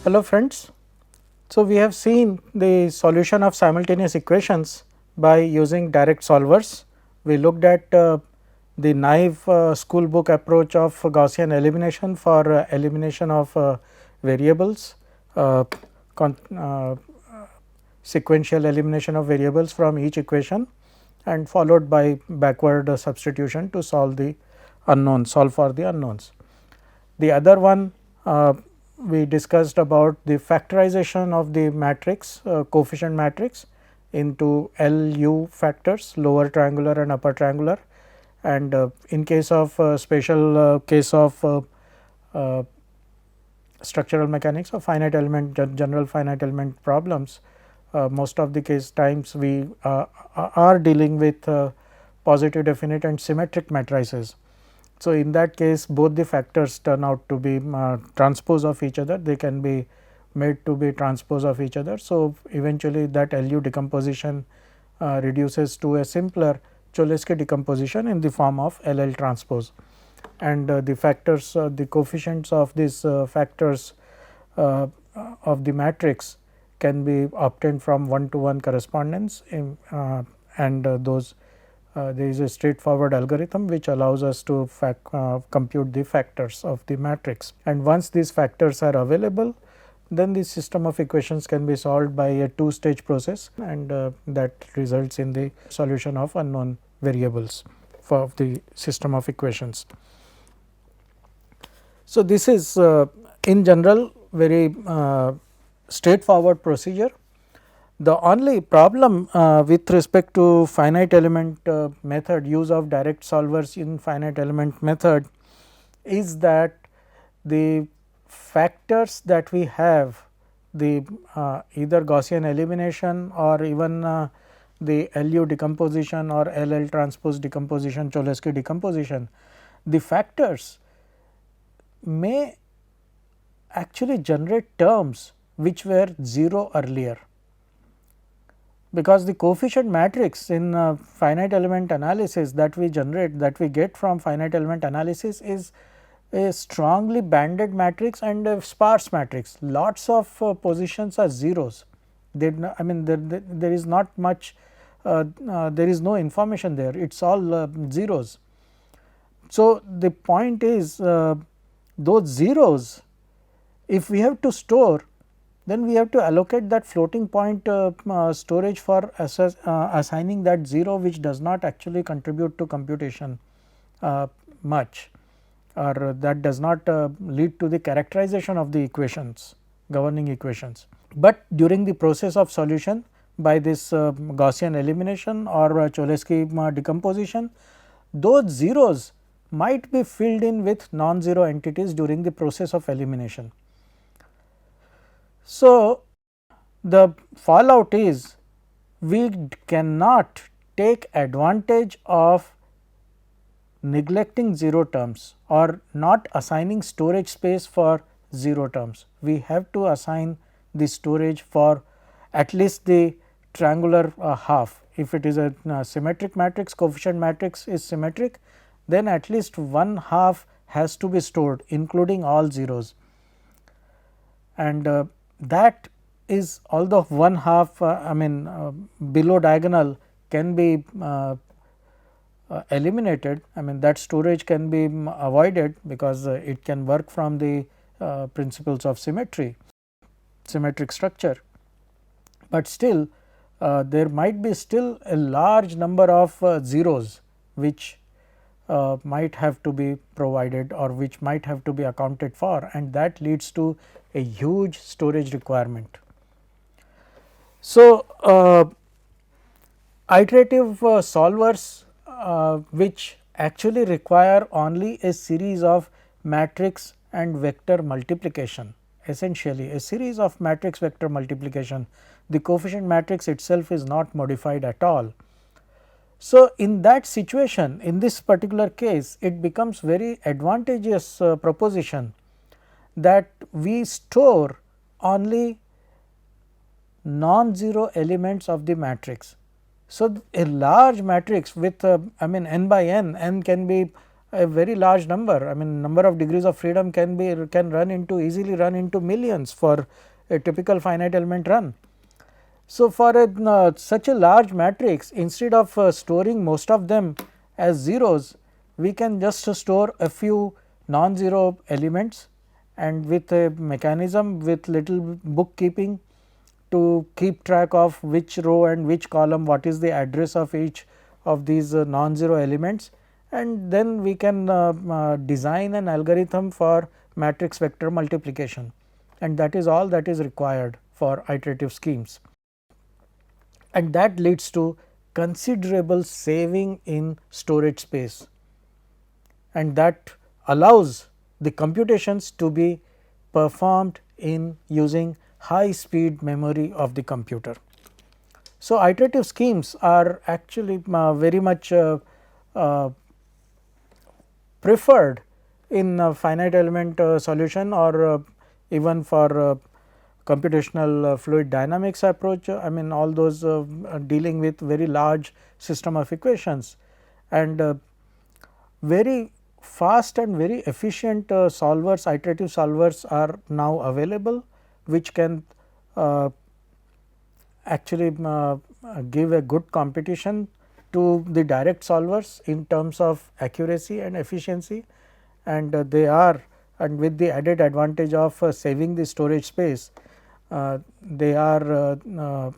Hello friends. So, we have seen the solution of simultaneous equations by using direct solvers. We looked at the naive school book approach of Gaussian elimination for elimination of variables, uh, sequential elimination of variables from each equation, and followed by backward substitution to solve the unknowns, solve for the unknowns. The other one we discussed about the factorization of the matrix coefficient matrix into LU factors, lower triangular and upper triangular, and in case of special case of structural mechanics or finite element general finite element problems, most of the case times we are dealing with positive definite and symmetric matrices. So, in that case both the factors turn out to be transpose of each other, they can be made to be transpose of each other. So, eventually that LU decomposition reduces to a simpler Cholesky decomposition in the form of LL transpose, and the factors the coefficients of these factors of the matrix can be obtained from 1-to-1 correspondence in, and those there is a straightforward algorithm which allows us to compute the factors of the matrix, and once these factors are available, then the system of equations can be solved by a two-stage process, and that results in the solution of unknown variables for the system of equations. So, this is in general very straightforward procedure. The only problem with respect to finite element method, use of direct solvers in finite element method, is that the factors that we have, the either Gaussian elimination or even the LU decomposition or LL transpose decomposition, Cholesky decomposition, the factors may actually generate terms which were 0 earlier, because the coefficient matrix in finite element analysis that we generate, that we get from finite element analysis, is a strongly banded matrix and a sparse matrix. Lots of positions are zeros. I mean there is not much, there is no information there, it is all zeros. So, the point is those zeros, if we have to store, then we have to allocate that floating point storage for assigning that 0 which does not actually contribute to computation much, or that does not lead to the characterization of the equations, governing equations. But during the process of solution by this Gaussian elimination or Cholesky decomposition, those zeros might be filled in with non-zero entities during the process of elimination. So, the fallout is we cannot take advantage of neglecting 0 terms or not assigning storage space for 0 terms. We have to assign the storage for at least the triangular half. If it is a symmetric matrix, coefficient matrix is symmetric, then at least one half has to be stored including all zeros, and that is, although one half I mean below diagonal can be eliminated, I mean that storage can be avoided because it can work from the principles of symmetry, symmetric structure, but still there might be still a large number of zeros which might have to be provided or which might have to be accounted for, and that leads to a huge storage requirement. So, iterative solvers which actually require only a series of matrix and vector multiplication, essentially a series of matrix vector multiplication, the coefficient matrix itself is not modified at all. So, in that situation, in this particular case, it becomes very advantageous proposition that we store only non-zero elements of the matrix. So, a large matrix with I mean n by n, n can be a very large number. I mean, number of degrees of freedom can run into easily run into millions for a typical finite element run. So, for such a large matrix, instead of storing most of them as zeros, we can just store a few non-zero elements, and with a mechanism with little bookkeeping to keep track of which row and which column, what is the address of each of these non-zero elements, and then we can design an algorithm for matrix vector multiplication, and that is all that is required for iterative schemes, and that leads to considerable saving in storage space, and that allows the computations to be performed in using high speed memory of the computer. So, iterative schemes are actually very much preferred in finite element solution, or even for computational fluid dynamics approach. I mean, all those dealing with very large system of equations, and very fast and very efficient solvers, iterative solvers are now available, which can actually give a good competition to the direct solvers in terms of accuracy and efficiency, and they are, and with the added advantage of saving the storage space, they are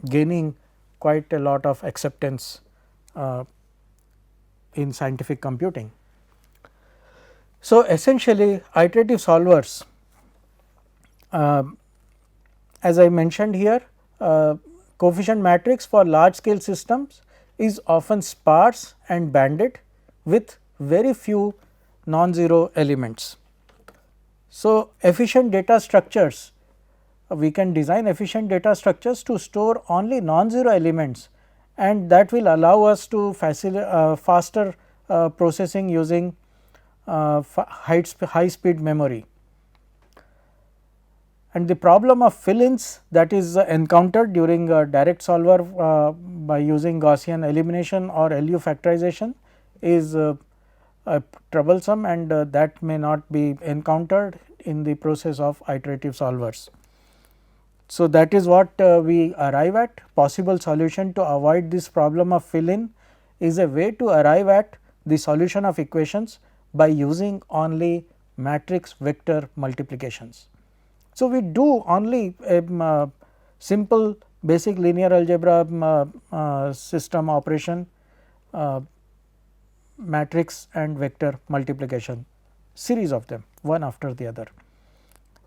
gaining quite a lot of acceptance in scientific computing. So, essentially iterative solvers, as I mentioned here, coefficient matrix for large scale systems is often sparse and banded with very few non-zero elements. So, efficient data structures, we can design efficient data structures to store only non-zero elements, and that will allow us to faster processing using high speed memory. And the problem of fill-ins that is encountered during direct solver by using Gaussian elimination or LU factorization is troublesome, and that may not be encountered in the process of iterative solvers. So, that is what we arrive at. Possible solution to avoid this problem of fill-in is a way to arrive at the solution of equations by using only matrix vector multiplications. So, we do only a simple basic linear algebra system operation, matrix and vector multiplication, series of them one after the other,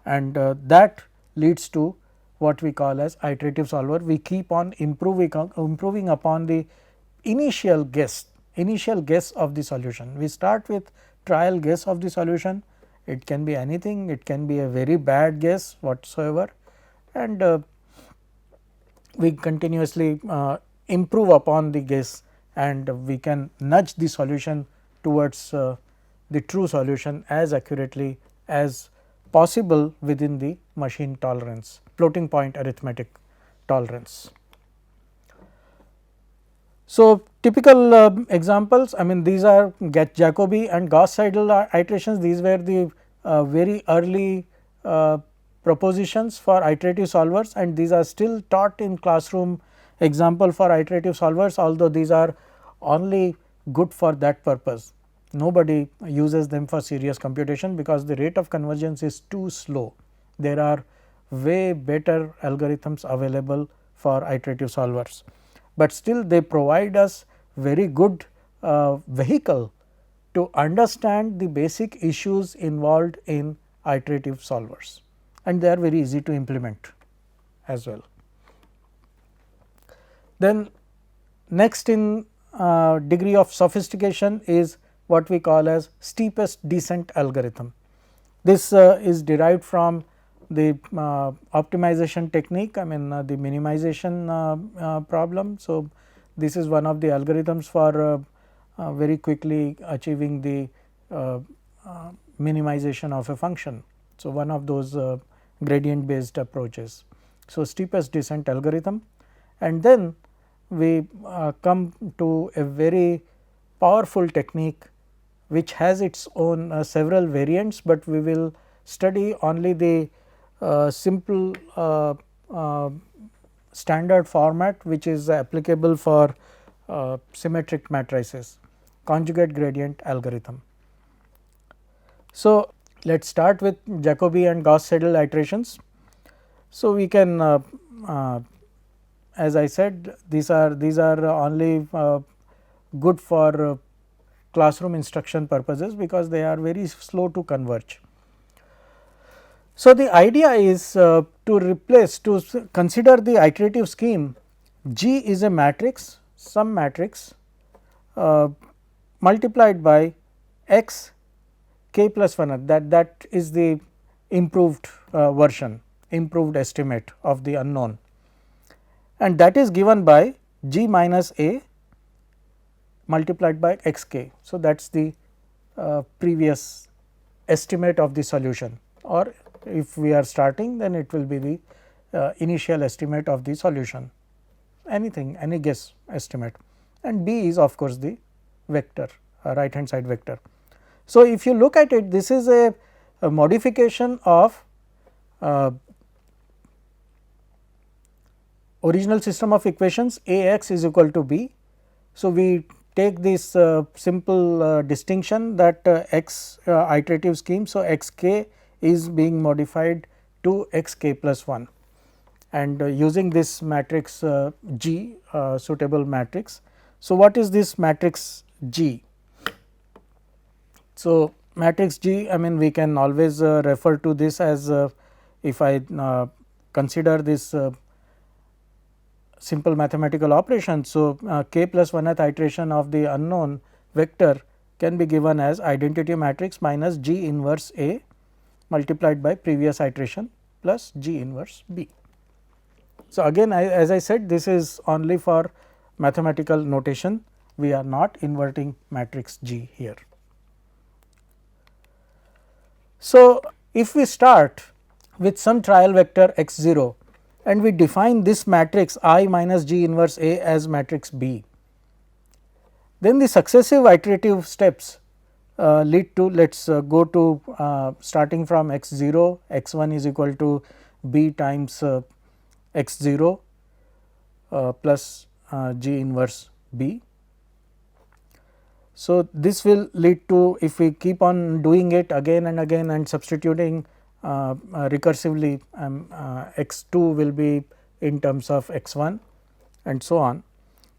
and that leads to what we call as iterative solver. We keep on improving upon the initial guess of the solution. We start with trial guess of the solution. It can be anything, it can be a very bad guess whatsoever, and we continuously improve upon the guess, and we can nudge the solution towards the true solution as accurately as possible within the machine tolerance, floating point arithmetic tolerance. So, typical examples, I mean, these are Jacobi and Gauss-Seidel iterations. These were the very early propositions for iterative solvers, and these are still taught in classroom example for iterative solvers, although these are only good for that purpose. Nobody uses them for serious computation because the rate of convergence is too slow. There are way better algorithms available for iterative solvers, but still they provide us very good vehicle to understand the basic issues involved in iterative solvers, and they are very easy to implement as well. Then next in degree of sophistication is what we call as steepest descent algorithm. This is derived from the optimization technique, I mean the minimization problem. So, this is one of the algorithms for very quickly achieving the minimization of a function. So, one of those gradient based approaches. So, steepest descent algorithm, and then we come to a very powerful technique which has its own several variants, but we will study only the simple standard format which is applicable for symmetric matrices, conjugate gradient algorithm. So, let us start with Jacobi and Gauss-Seidel iterations. So, we can as I said, these are only good for classroom instruction purposes, because they are very slow to converge. So, the idea is to consider the iterative scheme. G is a matrix, some matrix multiplied by x k plus 1, that is the improved version, improved estimate of the unknown, and that is given by G minus a multiplied by x k. So, that is the previous estimate of the solution, or if we are starting, then it will be the initial estimate of the solution, anything, any guess estimate, and b is of course the vector, right hand side vector. So, if you look at it, this is a modification of original system of equations A x is equal to b. So, we take this simple distinction that x iterative scheme. So, x k is being modified to x k plus 1, and using this matrix G, suitable matrix. So, what is this matrix G? So, matrix G, I mean, we can always refer to this as if I consider this simple mathematical operation. So, k plus 1th iteration of the unknown vector can be given as identity matrix minus G inverse A multiplied by previous iteration plus G inverse B. So, again as I said, this is only for mathematical notation, we are not inverting matrix G here. So, if we start with some trial vector x 0 and we define this matrix I minus G inverse A as matrix B, then the successive iterative steps lead to, let us go to starting from x 0, x 1 is equal to B times x 0 plus G inverse B. So, this will lead to, if we keep on doing it again and again and substituting recursively, x 2 will be in terms of x 1 and so on.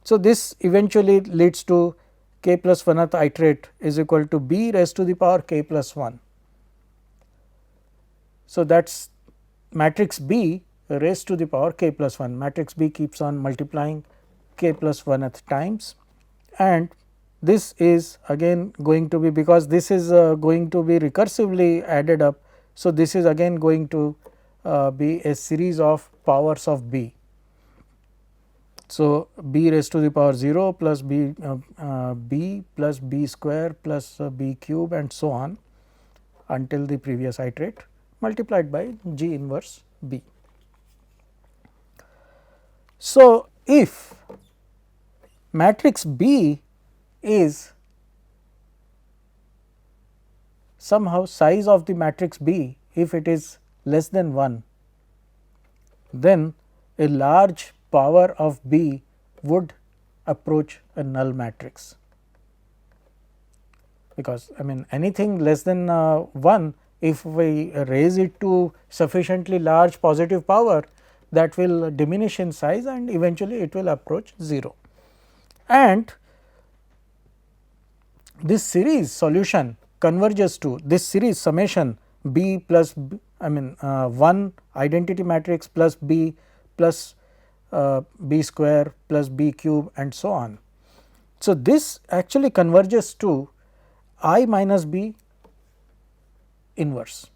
So, this eventually leads to k plus 1th iterate is equal to b raised to the power k plus 1. So, that is matrix B raised to the power k plus 1, matrix B keeps on multiplying k plus 1th times, and this is again going to be, because this is going to be recursively added up. So, this is again going to be a series of powers of B. So, b raised to the power 0 plus b plus b square plus b cube and so on until the previous iterate multiplied by G inverse B. So, if matrix B is somehow size of the matrix B, if it is less than 1, then a large power of B would approach a null matrix, because I mean anything less than 1, if we raise it to sufficiently large positive power, that will diminish in size and eventually it will approach 0. And this series solution converges to this series summation B plus B, I mean 1 identity matrix plus B plus B square plus B cube and so on. So, this actually converges to I minus B inverse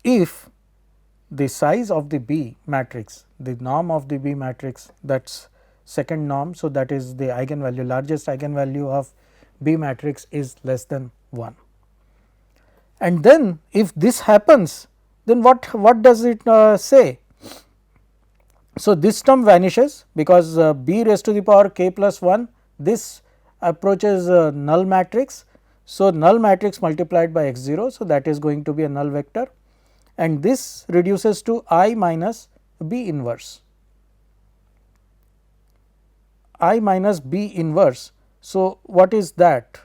if the size of the B matrix, the norm of the B matrix, that is second norm. So, that is the eigenvalue, largest eigenvalue of B matrix is less than 1. And then if this happens, then what does it say? So, this term vanishes, because b raised to the power k plus 1, this approaches null matrix. So, null matrix multiplied by x 0. So, that is going to be a null vector, and this reduces to I minus B inverse. I minus B inverse. So, what is that?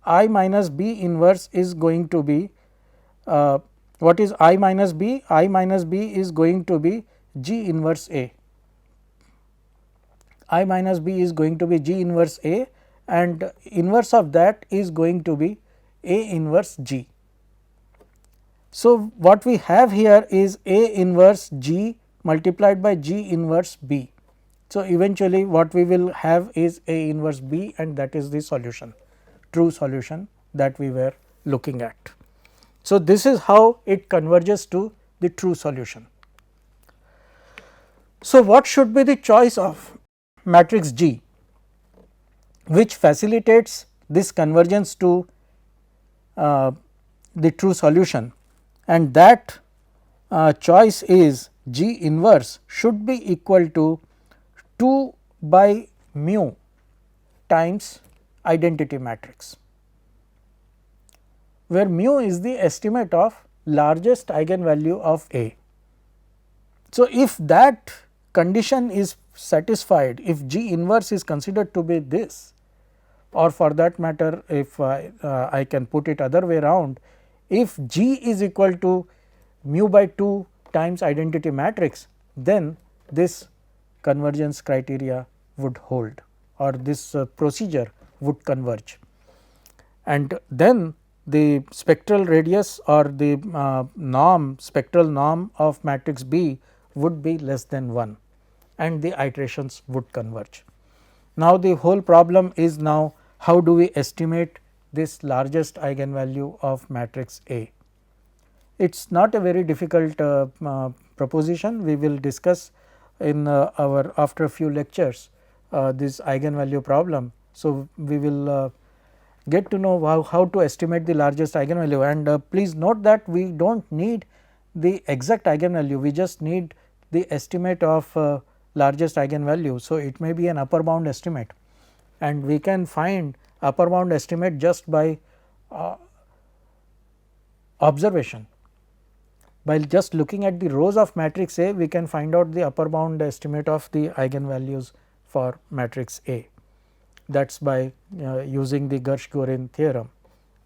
I minus B inverse is going to be what is I minus B? I minus B is going to be G inverse A. I minus B is going to be G inverse A, and inverse of that is going to be A inverse G. So, what we have here is A inverse G multiplied by G inverse B. So, eventually what we will have is A inverse B, and that is the solution, true solution that we were looking at. So, this is how it converges to the true solution. So, what should be the choice of matrix G which facilitates this convergence to the true solution, and that choice is G inverse should be equal to 2 by mu times identity matrix, where mu is the estimate of largest eigenvalue of A. So, if that condition is satisfied, if G inverse is considered to be this, or for that matter if I can put it other way around, if G is equal to mu by 2 times identity matrix, then this convergence criteria would hold, or this procedure would converge, and then the spectral radius or the norm, spectral norm of matrix B would be less than 1, and the iterations would converge. Now, the whole problem is now how do we estimate this largest eigenvalue of matrix A. It is not a very difficult proposition. We will discuss in our after a few lectures this eigenvalue problem. So, we will get to know how to estimate the largest eigenvalue, and please note that we do not need the exact eigenvalue, we just need the estimate of largest eigenvalue. So, it may be an upper bound estimate, and we can find upper bound estimate just by observation. By just looking at the rows of matrix A, we can find out the upper bound estimate of the eigenvalues for matrix A, that is by using the Gershgorin theorem.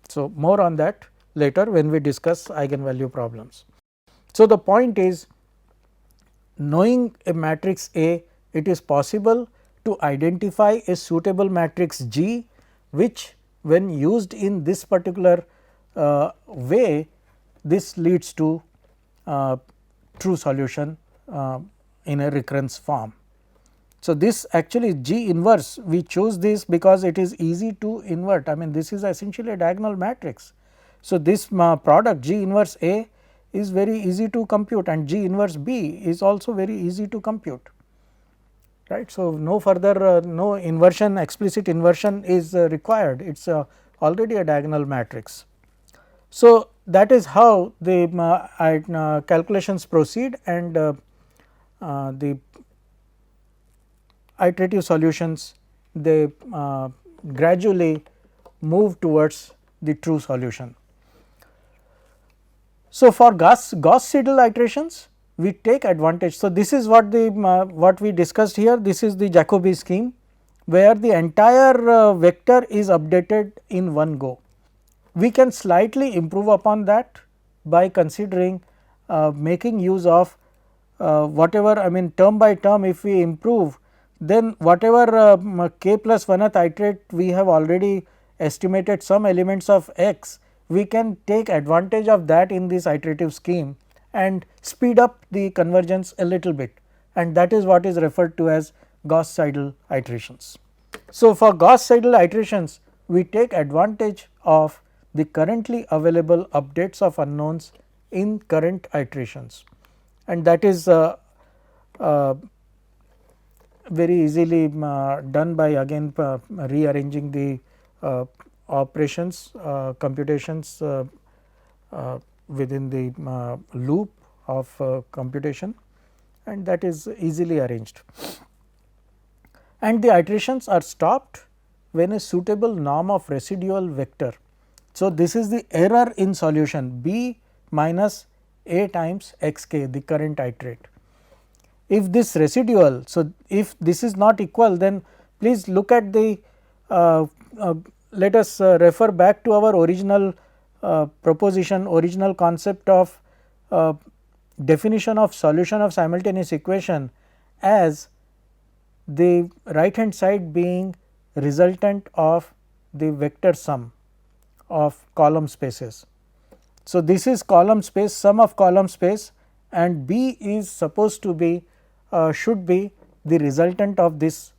So, more on that later when we discuss eigenvalue problems. So, the point is, knowing a matrix A, it is possible to identify a suitable matrix G, which when used in this particular way, this leads to true solution in a recurrence form. So, this actually G inverse, we choose this because it is easy to invert. I mean, this is essentially a diagonal matrix. So, this product G inverse A is very easy to compute, and G inverse B is also very easy to compute, right. So, no further no inversion, explicit inversion is required, it is already a diagonal matrix. So, that is how the calculations proceed, and the iterative solutions they gradually move towards the true solution. So, for Gauss-Seidel iterations we take advantage. So, this is what the what we discussed here, this is the Jacobi scheme, where the entire vector is updated in one go. We can slightly improve upon that by considering making use of whatever, I mean term by term, if we improve, then whatever k plus 1th iterate we have already estimated some elements of x, we can take advantage of that in this iterative scheme and speed up the convergence a little bit, and that is what is referred to as Gauss-Seidel iterations. So, for Gauss-Seidel iterations we take advantage of the currently available updates of unknowns in current iterations, and that is very easily done by again rearranging the operations computations within the loop of computation, and that is easily arranged, and the iterations are stopped when a suitable norm of residual vector. So, this is the error in solution b minus a times x k, the current iterate. If this residual, so if this is not equal, then please look at the let us refer back to our original proposition, original concept of definition of solution of simultaneous equation as the right hand side being resultant of the vector sum of column spaces. So, this is column space, sum of column space, and B is supposed to be should be the resultant of this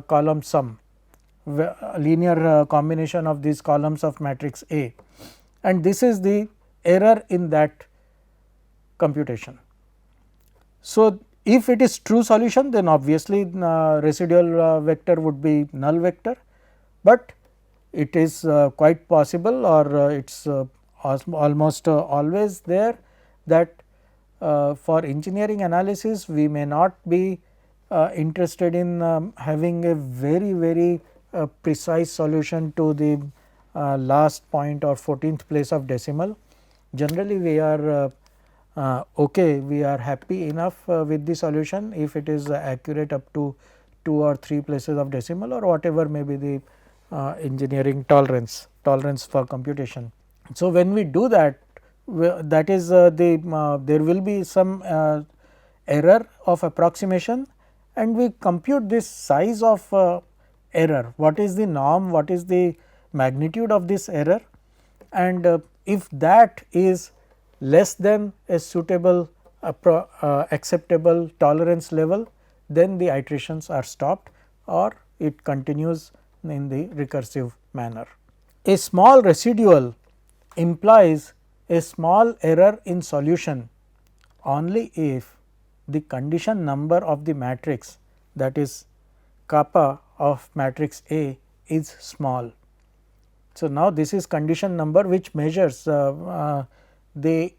column sum, linear combination of these columns of matrix A, and this is the error in that computation. So, if it is true solution, then obviously residual vector would be null vector, but it is quite possible, or it is almost always there that for engineering analysis we may not be interested in having a very precise solution to the last point or 14th place of decimal. Generally we are okay, we are happy enough with the solution if it is accurate up to 2 or 3 places of decimal, or whatever may be the engineering tolerance for computation. So, when we do that, that is there will be some error of approximation, and we compute this size of error, what is the norm, what is the magnitude of this error, and if that is less than a suitable acceptable tolerance level, then the iterations are stopped or it continues in the recursive manner. A small residual implies a small error in solution only if the condition number of the matrix, that is kappa of matrix A, is small. So, now this is condition number which measures the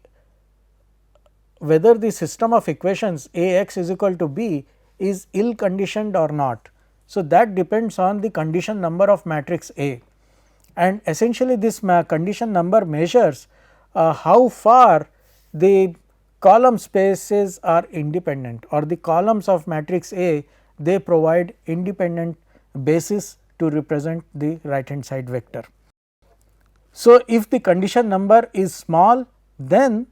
whether the system of equations A x is equal to b is ill conditioned or not. So, that depends on the condition number of matrix A, and essentially this condition number measures how far the column spaces are independent, or the columns of matrix A, they provide independent basis to represent the right hand side vector. So, if the condition number is small, then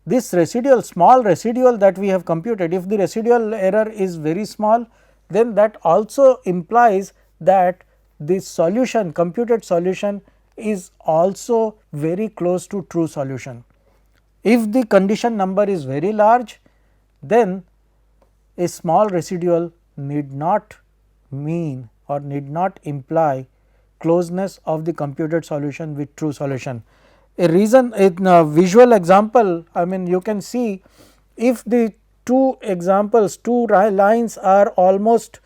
this residual, small residual that we have computed, if the residual error is very small, then that also implies that the solution, computed solution, is also very close to true solution. If the condition number is very large, then a small residual need not mean or need not imply closeness of the computed solution with true solution. A reason, in a visual example, I mean you can see if the two examples, two lines are almost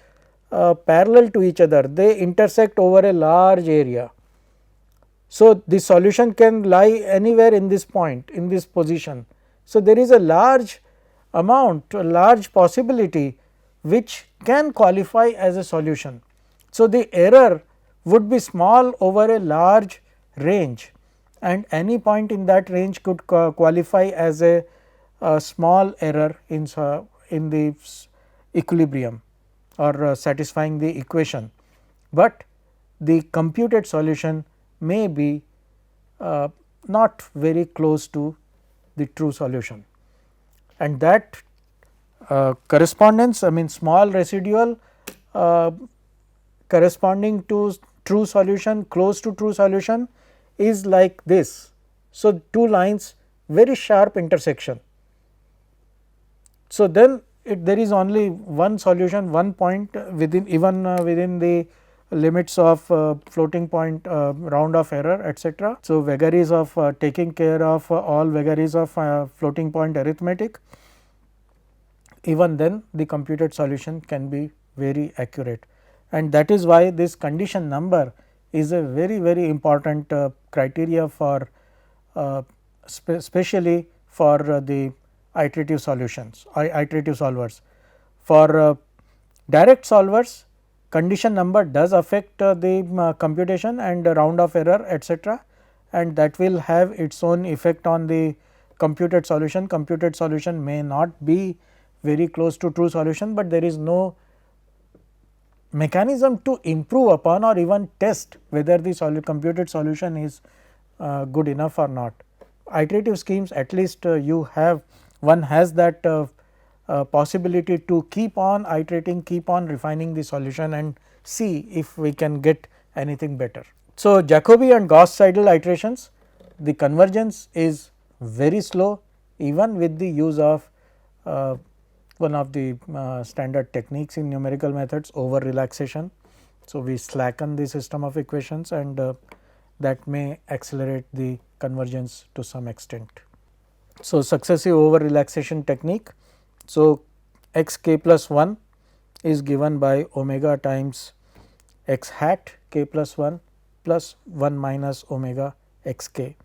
parallel to each other, they intersect over a large area. So, the solution can lie anywhere in this point, in this position. So, there is a large amount, a large possibility which can qualify as a solution. So, the error would be small over a large range, and any point in that range could qualify as a small error in the equilibrium or satisfying the equation, but the computed solution may be not very close to the true solution, and that correspondence, I mean small residual corresponding to true solution, close to true solution, is like this. So, two lines very sharp intersection. So, then there is only one solution, one point within, even within the limits of floating point round of error, etc. So, vagaries of taking care of all vagaries of floating point arithmetic, even then the computed solution can be very accurate, and that is why this condition number is a very important criteria for especially for the iterative solutions, iterative solvers. For direct solvers, condition number does affect the computation and round of error etcetera, and that will have its own effect on the computed solution. Computed solution may not be very close to true solution, but there is no mechanism to improve upon or even test whether the computed solution is good enough or not. Iterative schemes, at least you have, one has that possibility to keep on iterating, keep on refining the solution and see if we can get anything better. So, Jacobi and Gauss-Seidel iterations, the convergence is very slow even with the use of one of the standard techniques in numerical methods, over relaxation. So, we slacken the system of equations and that may accelerate the convergence to some extent. So, successive over relaxation technique. So, x k plus 1 is given by omega times x hat k plus 1 plus 1 minus omega x k,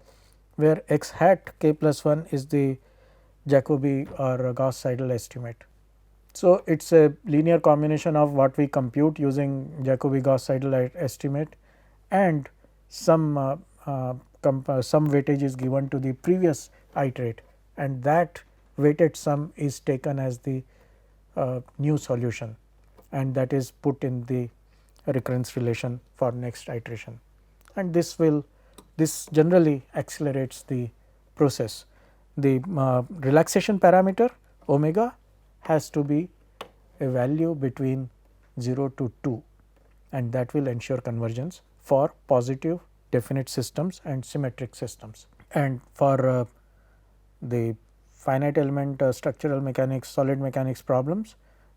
where x hat k plus 1 is the Jacobi or Gauss-Seidel estimate. So, it is a linear combination of what we compute using Jacobi Gauss-Seidel estimate and some weightage is given to the previous iterate, and that weighted sum is taken as the new solution, and that is put in the recurrence relation for next iteration, and this generally accelerates the process. The relaxation parameter omega has to be a value between 0 to 2, and that will ensure convergence for positive definite systems and symmetric systems. And for the finite element structural mechanics, solid mechanics problems,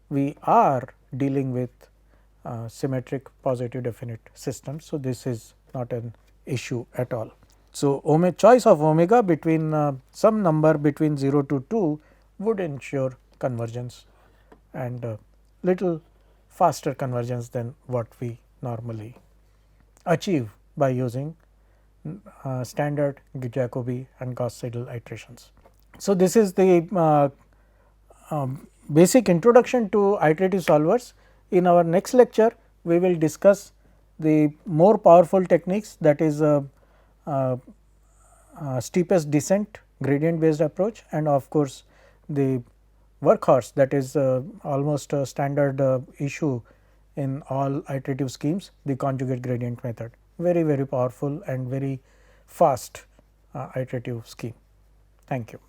we are dealing with symmetric positive definite systems. So, this is not an issue at all. So, choice of omega between some number between 0 to 2 would ensure convergence and little faster convergence than what we normally achieve by using standard Jacobi and Gauss-Seidel iterations. So, this is the basic introduction to iterative solvers. In our next lecture, we will discuss the more powerful techniques, that is steepest descent gradient based approach, and of course, the workhorse, that is almost a standard issue in all iterative schemes, the conjugate gradient method, very powerful and very fast iterative scheme. Thank you.